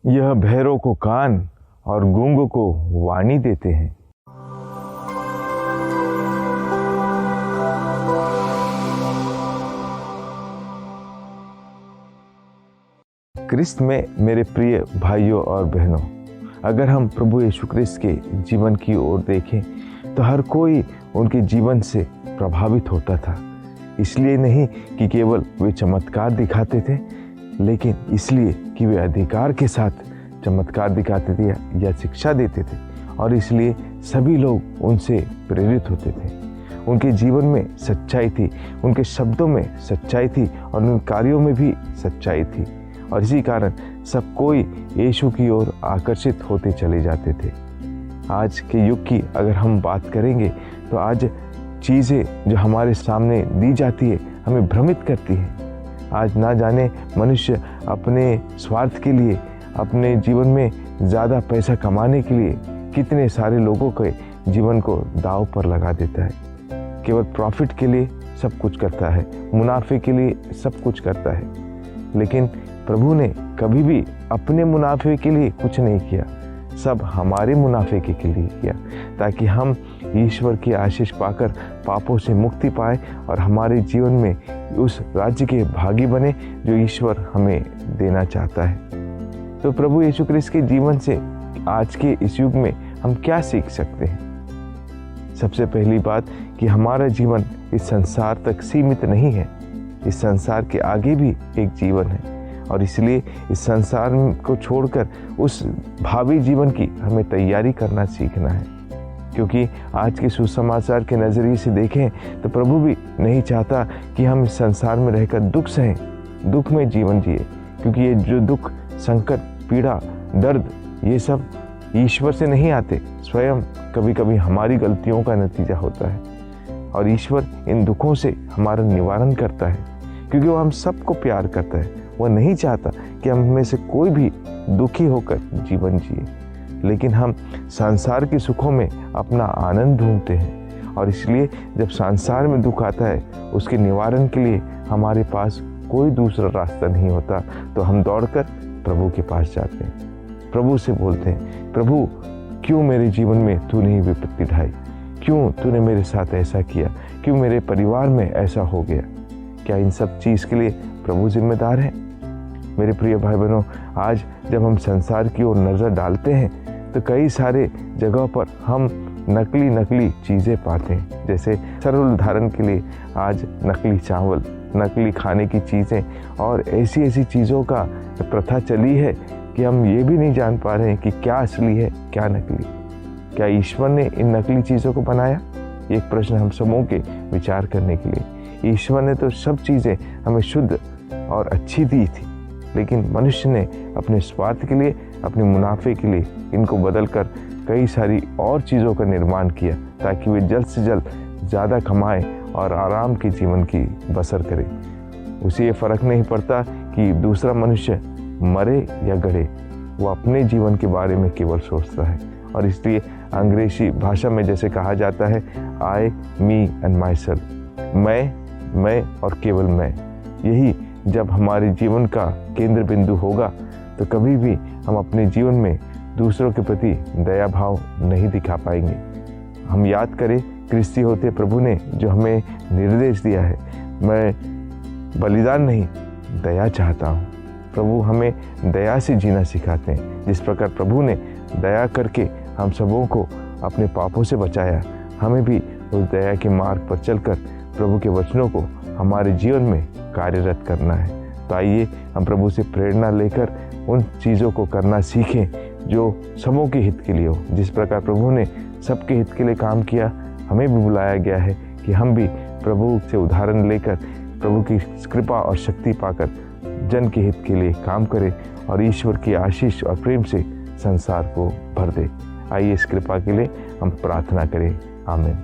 यह बहरों को कान और गूंगों को वाणी देते हैं। क्रिस्त में मेरे प्रिय भाइयों और बहनों, अगर हम प्रभु यीशु क्रिस्त के जीवन की ओर देखें तो हर कोई उनके जीवन से प्रभावित होता था। इसलिए नहीं कि केवल वे चमत्कार दिखाते थे, लेकिन इसलिए कि वे अधिकार के साथ चमत्कार दिखाते थे या शिक्षा देते थे, और इसलिए सभी लोग उनसे प्रेरित होते थे। उनके जीवन में सच्चाई थी, उनके शब्दों में सच्चाई थी और उन कार्यों में भी सच्चाई थी, और इसी कारण सब कोई यीशु की ओर आकर्षित होते चले जाते थे। आज के युग की अगर हम बात करेंगे तो आज चीज़ें जो हमारे सामने दी जाती है हमें भ्रमित करती हैं। आज ना जाने मनुष्य अपने स्वार्थ के लिए, अपने जीवन में ज़्यादा पैसा कमाने के लिए कितने सारे लोगों के जीवन को दांव पर लगा देता है। केवल प्रॉफिट के लिए सब कुछ करता है, मुनाफे के लिए सब कुछ करता है, लेकिन प्रभु ने कभी भी अपने मुनाफे के लिए कुछ नहीं किया, सब हमारे मुनाफे के लिए किया, ताकि हम ईश्वर की आशीष पाकर पापों से मुक्ति पाए और हमारे जीवन में उस राज्य के भागी बने जो ईश्वर हमें देना चाहता है। तो प्रभु यीशु क्रिस्त के जीवन से आज के इस युग में हम क्या सीख सकते हैं? सबसे पहली बात कि हमारा जीवन इस संसार तक सीमित नहीं है, इस संसार के आगे भी एक जीवन है, और इसलिए इस संसार को छोड़कर उस भावी जीवन की हमें तैयारी करना सीखना है। क्योंकि आज के सुसमाचार के नज़रिए से देखें तो प्रभु भी नहीं चाहता कि हम इस संसार में रहकर दुख सहें, दुख में जीवन जिए, क्योंकि ये जो दुख, संकट, पीड़ा, दर्द, ये सब ईश्वर से नहीं आते, स्वयं कभी कभी हमारी गलतियों का नतीजा होता है। और ईश्वर इन दुखों से हमारा निवारण करता है, क्योंकि वो हम सबको प्यार करता है। वह नहीं चाहता कि हम में से कोई भी दुखी होकर जीवन जिए, लेकिन हम संसार के सुखों में अपना आनंद ढूंढते हैं, और इसलिए जब संसार में दुख आता है उसके निवारण के लिए हमारे पास कोई दूसरा रास्ता नहीं होता, तो हम दौड़कर प्रभु के पास जाते हैं, प्रभु से बोलते हैं, प्रभु क्यों मेरे जीवन में तूने ही विपत्ति ढाई, क्यों तूने मेरे साथ ऐसा किया, क्यों मेरे परिवार में ऐसा हो गया? क्या इन सब चीज़ के लिए प्रभु जिम्मेदार है? मेरे प्रिय भाई बहनों, आज जब हम संसार की ओर नज़र डालते हैं तो कई सारे जगहों पर हम नकली चीज़ें पाते हैं। जैसे सरल उदाहरण के लिए आज नकली चावल, नकली खाने की चीज़ें और ऐसी चीज़ों का प्रथा चली है कि हम ये भी नहीं जान पा रहे हैं कि क्या असली है, क्या नकली। क्या ईश्वर ने इन नकली चीज़ों को बनाया? एक प्रश्न हम सबों के विचार करने के लिए। ईश्वर ने तो सब चीज़ें हमें शुद्ध और अच्छी दी थी, लेकिन मनुष्य ने अपने स्वार्थ के लिए, अपने मुनाफे के लिए इनको बदलकर कई सारी और चीज़ों का निर्माण किया, ताकि वे जल्द से जल्द ज़्यादा कमाएं और आराम के जीवन की बसर करें। उसे ये फ़र्क नहीं पड़ता कि दूसरा मनुष्य मरे या गड़े, वो अपने जीवन के बारे में केवल सोचता है। और इसलिए अंग्रेजी भाषा में जैसे कहा जाता है, आई, मी एंड माई सेल्फ, मैं और केवल मैं। यही जब हमारे जीवन का केंद्र बिंदु होगा तो कभी भी हम अपने जीवन में दूसरों के प्रति दया भाव नहीं दिखा पाएंगे। हम याद करें क्रिस्ती होते प्रभु ने जो हमें निर्देश दिया है, मैं बलिदान नहीं दया चाहता हूँ। प्रभु हमें दया से जीना सिखाते हैं। जिस प्रकार प्रभु ने दया करके हम सबों को अपने पापों से बचाया, हमें भी उस दया के मार्ग पर चलकर प्रभु के वचनों को हमारे जीवन में कार्यरत करना है। तो आइए हम प्रभु से प्रेरणा लेकर उन चीज़ों को करना सीखें जो सबों के हित के लिए हो। जिस प्रकार प्रभु ने सबके हित के लिए काम किया, हमें भी बुलाया गया है कि हम भी प्रभु से उदाहरण लेकर प्रभु की कृपा और शक्ति पाकर जन के हित के लिए काम करें और ईश्वर की आशीष और प्रेम से संसार को भर दे। आइए इस कृपा के लिए हम प्रार्थना करें। आमीन।